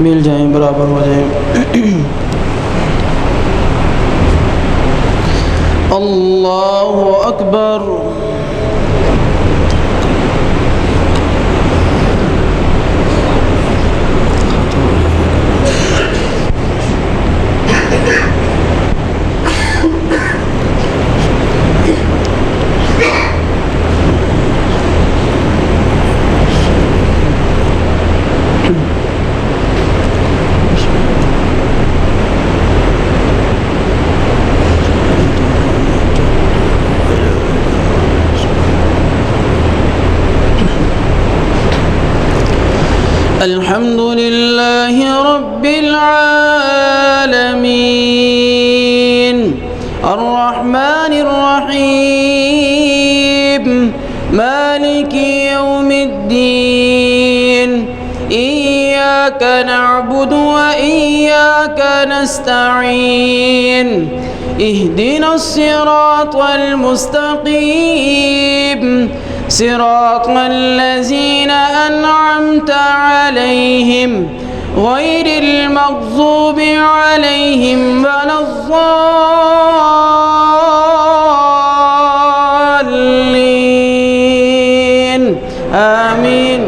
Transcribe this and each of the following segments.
मिल जाएं, बराबर हो जाएं। अल्लाहु अकबर। الحمد لله رب العالمين الرحمن الرحيم مالك يوم الدين إياك نعبد وإياك نستعين اهدنا الصراط المستقيم صراط الذين أنعمت عليهم غير المغضوب عليهم ولا الضالين آمين.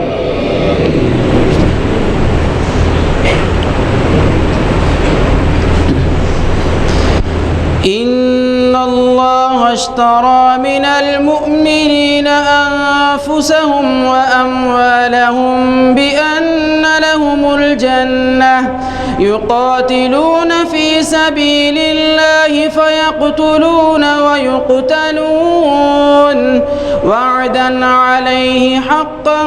إن الله اشترى من المؤمنين أنفسهم وأموالهم بأن لهم الجنة يقاتلون في سبيل الله فيقتلون ويقتلون وعدا عليه حقا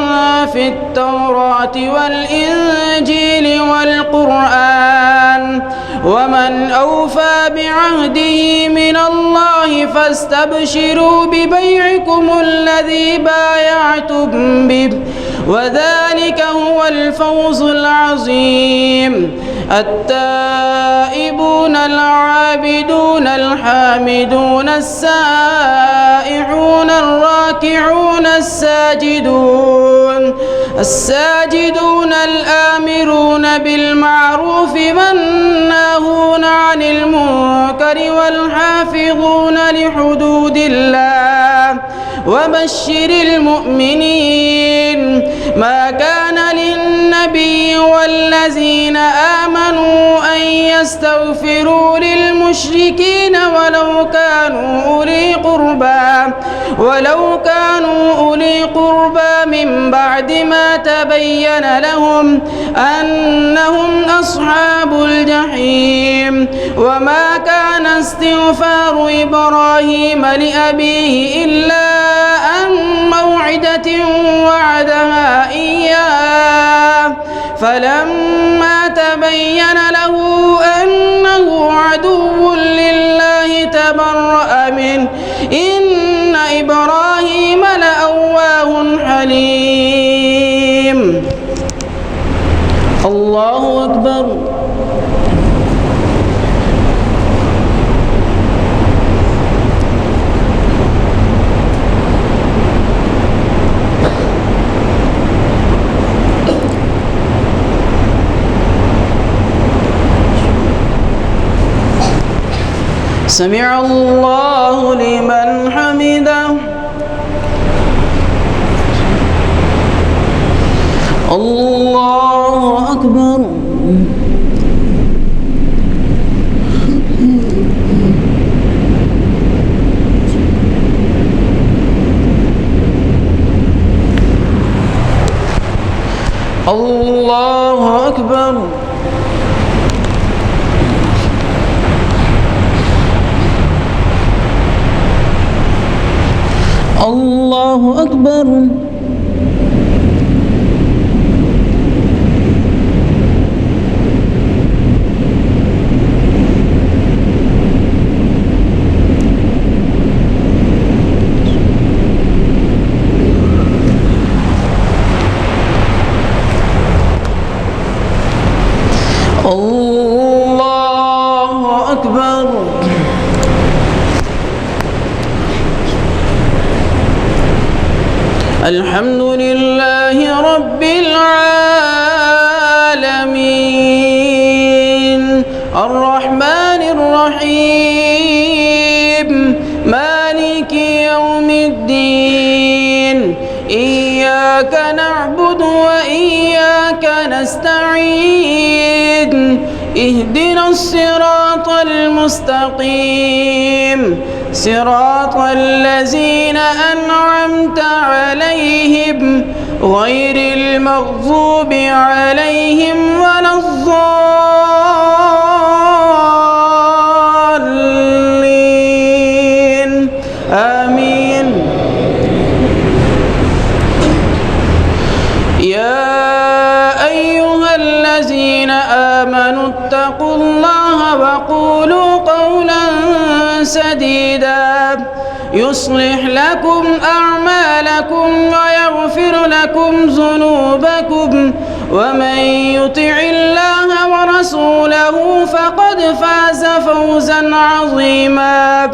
في التوراة والإنجيل والقرآن ومن أوفى بعهده من الله فاستبشروا ببيعكم الذي بايعتم به وذلك هو الفوز العظيم. التائبون العابدون الحامدون السائحون الراكعون الساجدون الآمرون بالمعروف والناهون عن المنكر والحافظون لحدود الله وبشر المؤمنين. ما كان للنبي والذين آمنوا أن يستغفروا للمشركين ولو كانوا أولي قربى من بعد ما تبين لهم أنهم أصحاب الجحيم. وما كان استغفار إبراهيم لأبيه إلا عن موعدة وعدها إياه فلما تبين له أنه عدو لله تبرأ منه إن إبراهيم لأواه حليم. الله أكبر. سمع الله لمن حمده الله أكبر. الله أكبر. الله أكبر. الله أكبر. الحمد لله رب العالمين الرحمن الرحيم مالك يوم الدين إياك نعبد وإياك نستعين اهدنا الصراط المستقيم صراط الذين أنعمت عليهم غير المغضوب عليهم ولا الضالين آمين. يا أيها الذين آمنوا اتقوا الله وقولوا قولا سديدا يصلح لكم أعمالكم ويغفر لكم ذنوبكم ومن يطع الله ورسوله فقد فاز فوزا عظيما.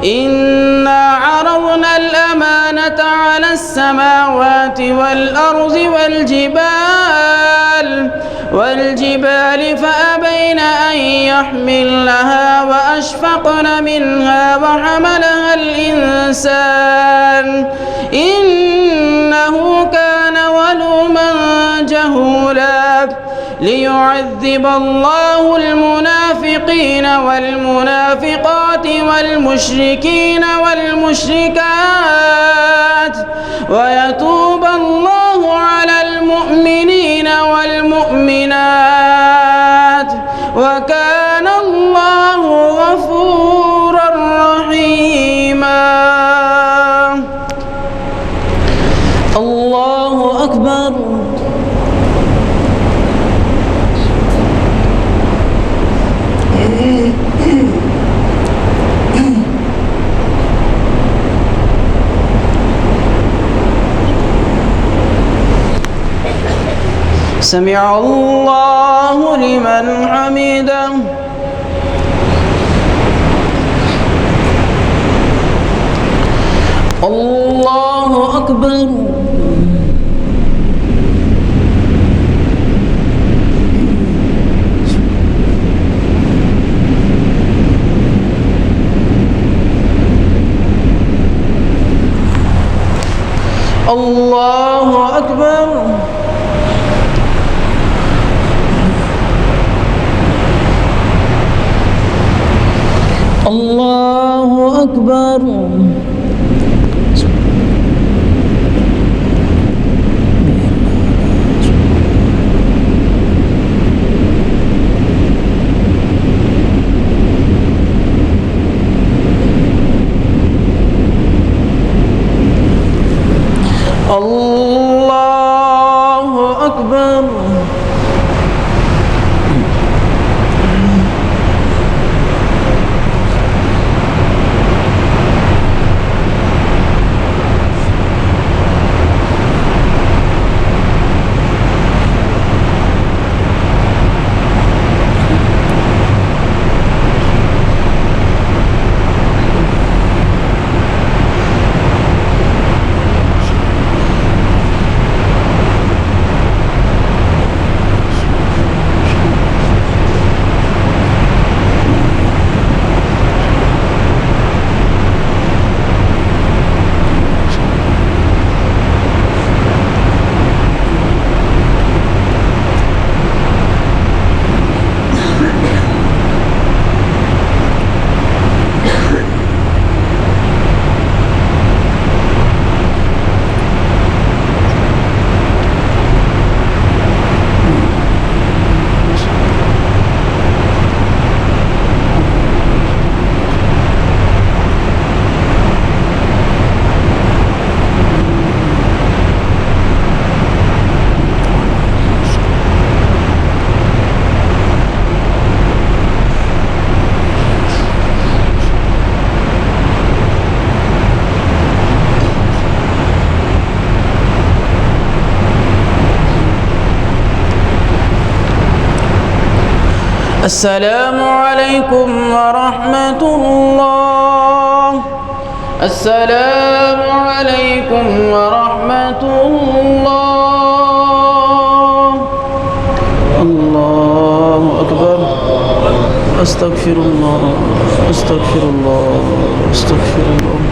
إنا عرضنا الأمانة على السماوات والأرض والجبال فأبين أن يحملنها وأشفقن منها وحملها الإنسان إنه كان ظلوما جهولا. ليعذب الله المنافقين والمنافقات والمشركين والمشركات ويتوب الله على المؤمنين والمؤمنات وكان الله غفورا رحيما. الله أكبر. سمع الله لمن حمده. الله أكبر. الله أكبر. الله أكبر. الله أكبر. السلام عليكم ورحمة الله. السلام عليكم ورحمة الله. الله أكبر. أستغفر الله أستغفر الله أستغفر الله.